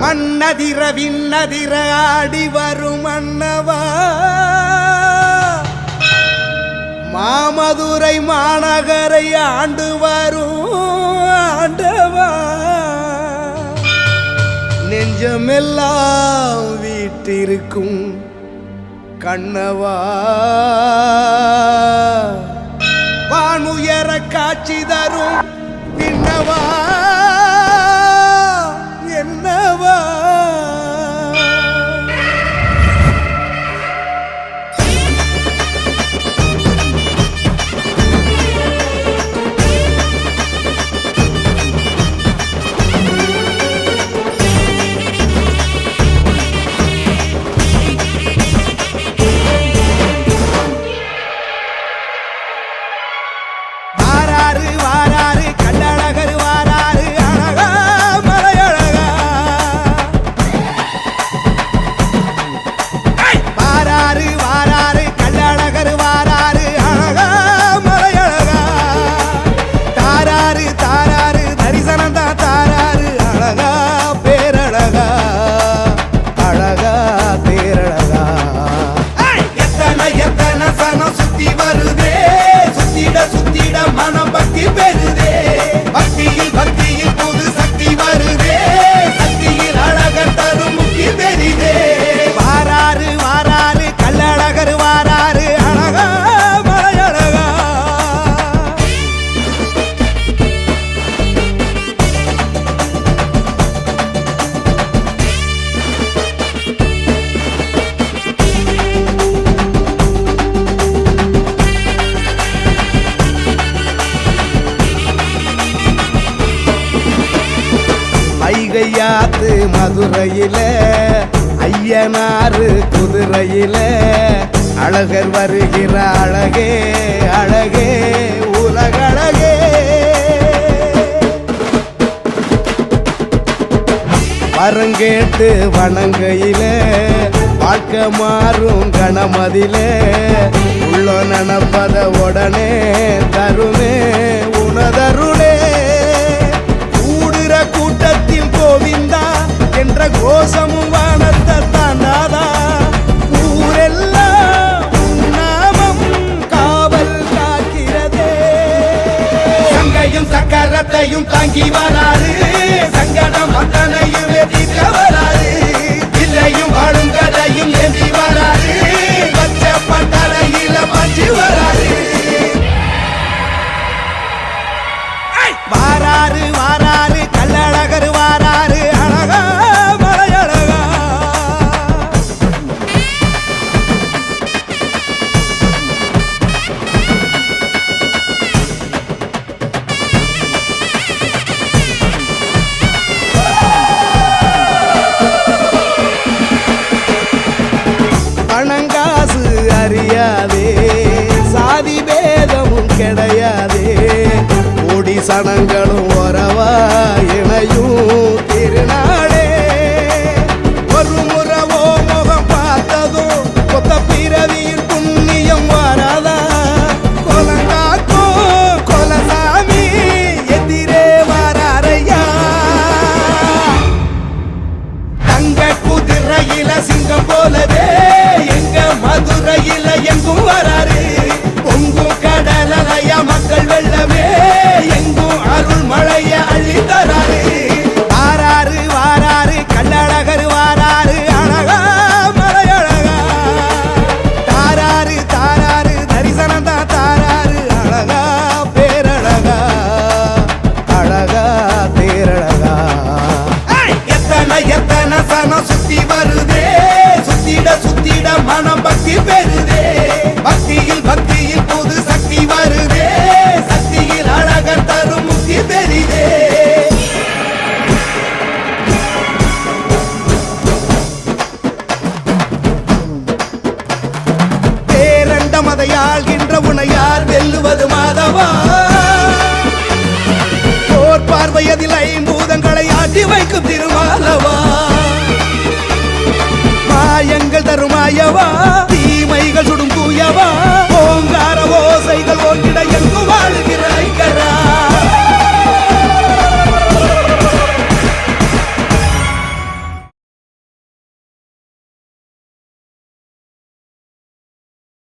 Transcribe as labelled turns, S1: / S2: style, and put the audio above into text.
S1: மன்னதிர விண்ணதிர ஆடி வரும் மன்னவா மாமதுரை மாநகரை ஆண்டு வரும் ஆண்டவா நெஞ்சமெல்லாம் வீட்டிருக்கும் கண்ணவா வானுயர காட்சி தரும் விண்ணவா என்னவா ஐயாத்து மதுரையில ஐயனாறு குதிரையில அழகர் வருகிற அழகே அழகே உலகழகே வரங்கேட்டு வணங்கையில வாழ்க்கை மாறும் கணமதில உள்ள நினப்பத உடனே தருமே உனதருளே கூட்டத்தில் கோவிந்தா என்ற கோஷமும் வானத்தை தாண்டாதா ஊரெல்லாம் நாமம் காவல் காக்கிறதே சங்கையும் சக்கரத்தையும் தாங்கி வராது சங்கடம் அத்தனையும் தீர்க்க வராது இல்லையும் வாழும் கதையும் ஏந்தி வராது பச்சை பட்டறையில பஞ்சு வராது வாராரு வாராரு கள்ளழகர் வாராரு அழகா மலையழகா பணங்காசு அறியாதே சாதி பேதமும் கிடையாதே கோடி சனங்களும் உறவா இணையும் திருநாளே ஒரு முறவோ முகம் பார்த்ததும் கொத்த பிறவியின் புண்ணியம் வராதா கொலங்காக்கோ கொலசாமி எதிரே வராரையா தங்க குதிரையில சிங்கம் போலவே எங்க மதுரையில எங்கும் வராரு பொங்கும் கடலையா மக்கள் வெள்ளமே எங்கும் அருள் மழைய அள்ளி தராரு வாராரு வாராரு கள்ளழகர் வாராரு அழகா மலையழகா தாராரு தாராரு தரிசனம் தான் தாராரு அழகா பேரழகா அழகா பேரழகா எத்தனை எத்தனை சனம் சுத்தி வருதே சுத்திட சுத்திட மனம் பக்தி பெறுதே பக்தியில் பக்தியில் புது சக்தி வருதே சக்தியில் அழகர் தரும் முக்தி தெரிதே பேரண்ட மதையாள்கின்ற உனையார் வெல்லுவது மாதவா போர் பார்வையதில் ஐம்பூதங்களை ஆட்டி வைக்கும் திருமாலவா